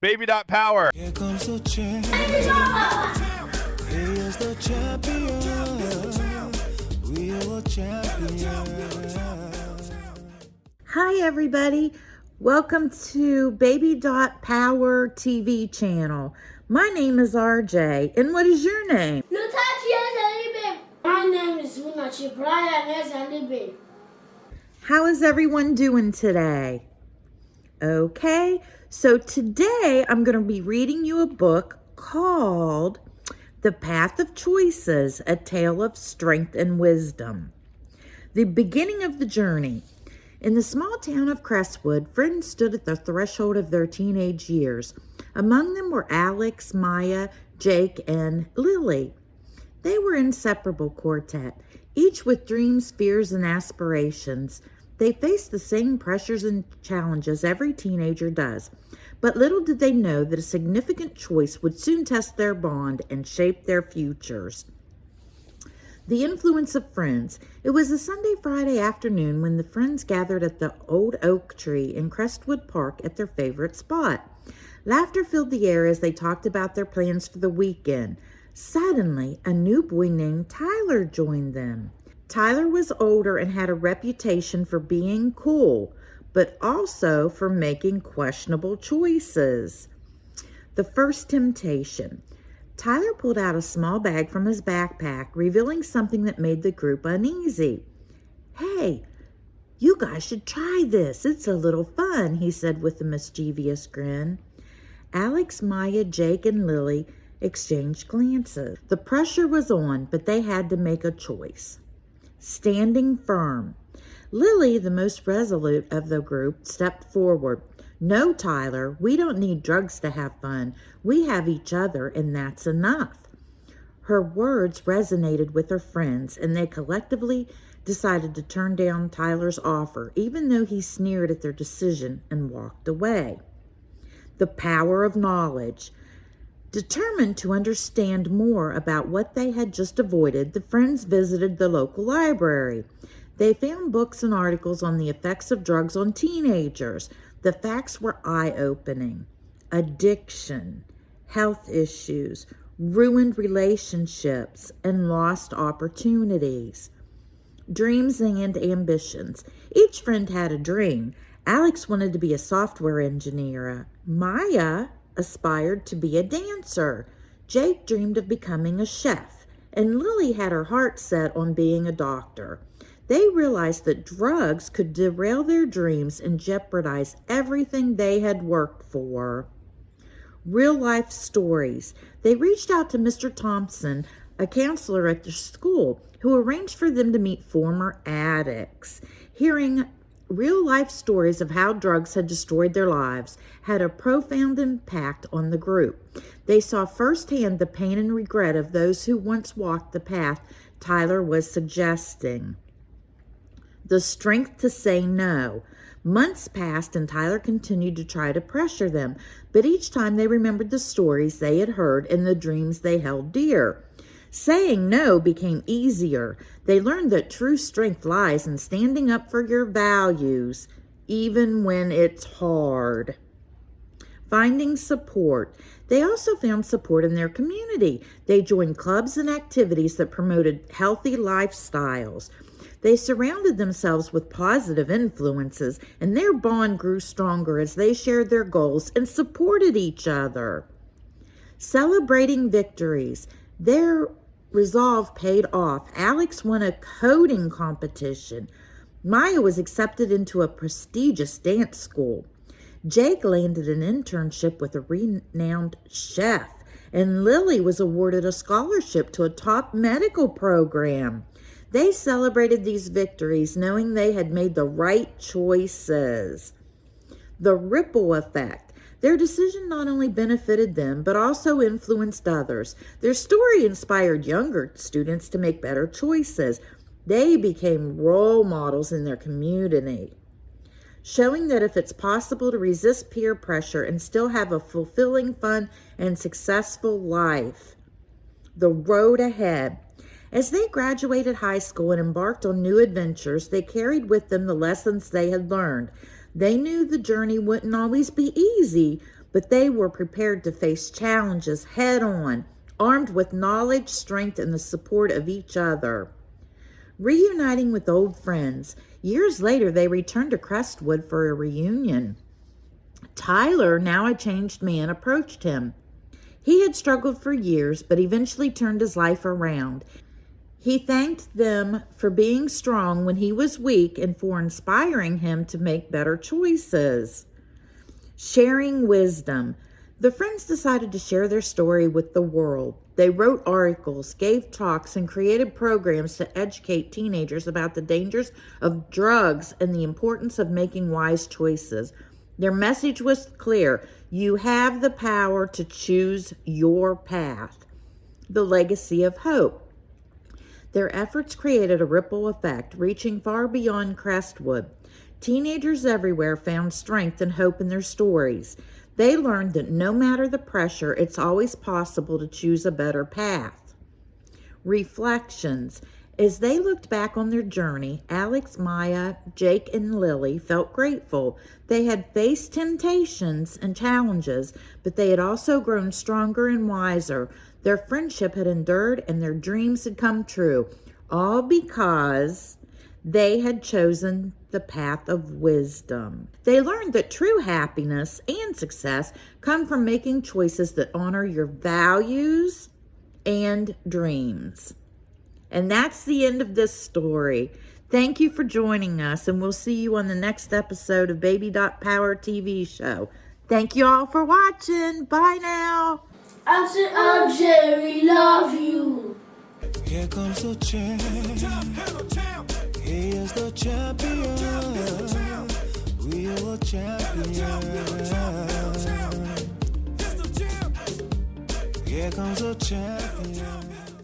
Baby Dot Power. Here comes the champ. He is the champion. We are champions. Hi everybody, welcome to Baby Dot Power TV channel. My name is RJ, and what is your name? My name is Munachi Brian Zalibe. How is everyone doing today? Okay, so today I'm going to be reading you a book called The Path of Choices, A Tale of Strength and Wisdom. The beginning of the journey. In the small town of Crestwood, friends stood at the threshold of their teenage years. Among them were Alex, Maya, Jake, and Lily. They were an inseparable quartet, each with dreams, fears, and aspirations. They faced the same pressures and challenges every teenager does, but little did they know that a significant choice would soon test their bond and shape their futures. The influence of friends. It was a Friday afternoon when the friends gathered at the old oak tree in Crestwood Park at their favorite spot. Laughter filled the air as they talked about their plans for the weekend. Suddenly, a new boy named Tyler joined them. Tyler was older and had a reputation for being cool, but also for making questionable choices. The first temptation. Tyler pulled out a small bag from his backpack, revealing something that made the group uneasy. "Hey, you guys should try this. It's a little fun," he said with a mischievous grin. Alex, Maya, Jake, and Lily exchanged glances. The pressure was on, but they had to make a choice. Standing firm. Lily, the most resolute of the group, stepped forward. "No, Tyler, we don't need drugs to have fun. We have each other, and that's enough." Her words resonated with her friends, and they collectively decided to turn down Tyler's offer, even though he sneered at their decision and walked away. The power of knowledge. Determined to understand more about what they had just avoided, the friends visited the local library. They found books and articles on the effects of drugs on teenagers. The facts were eye-opening. Addiction, health issues, ruined relationships, and lost opportunities. Dreams and ambitions. Each friend had a dream. Alex wanted to be a software engineer. Maya aspired to be a dancer. Jake dreamed of becoming a chef. And Lily had her heart set on being a doctor. They realized that drugs could derail their dreams and jeopardize everything they had worked for. Real-life stories. They reached out to Mr. Thompson, a counselor at their school, who arranged for them to meet former addicts. Hearing real-life stories of how drugs had destroyed their lives had a profound impact on the group. They saw firsthand the pain and regret of those who once walked the path Tyler was suggesting. The strength to say no. Months passed and Tyler continued to try to pressure them, but each time they remembered the stories they had heard and the dreams they held dear. Saying no became easier. They learned that true strength lies in standing up for your values, even when it's hard. Finding support. They also found support in their community. They joined clubs and activities that promoted healthy lifestyles. They surrounded themselves with positive influences, and their bond grew stronger as they shared their goals and supported each other. Celebrating victories. Their resolve paid off. Alex won a coding competition. Maya was accepted into a prestigious dance school. Jake landed an internship with a renowned chef, and Lily was awarded a scholarship to a top medical program. They celebrated these victories knowing they had made the right choices. The ripple effect. Their decision not only benefited them, but also influenced others. Their story inspired younger students to make better choices. They became role models in their community, showing that if it's possible to resist peer pressure and still have a fulfilling, fun, and successful life. The road ahead. As they graduated high school and embarked on new adventures, they carried with them the lessons they had learned. They knew the journey wouldn't always be easy, but they were prepared to face challenges head on, armed with knowledge, strength, and the support of each other. Reuniting with old friends, years later they returned to Crestwood for a reunion. Tyler, now a changed man, approached him. He had struggled for years, but eventually turned his life around. He thanked them for being strong when he was weak and for inspiring him to make better choices. Sharing wisdom. The friends decided to share their story with the world. They wrote articles, gave talks, and created programs to educate teenagers about the dangers of drugs and the importance of making wise choices. Their message was clear: you have the power to choose your path. The legacy of hope. Their efforts created a ripple effect, reaching far beyond Crestwood. Teenagers everywhere found strength and hope in their stories. They learned that no matter the pressure, it's always possible to choose a better path. Reflections. As they looked back on their journey, Alex, Maya, Jake, and Lily felt grateful. They had faced temptations and challenges, but they had also grown stronger and wiser. Their friendship had endured and their dreams had come true, all because they had chosen the path of wisdom. They learned that true happiness and success come from making choices that honor your values and dreams. And that's the end of this story. Thank you for joining us, and we'll see you on the next episode of Baby Power TV show. Thank you all for watching. Bye now. Auntie Jerry, love you. Here comes the champ. He is the champion. We are the champion. Here comes the champion.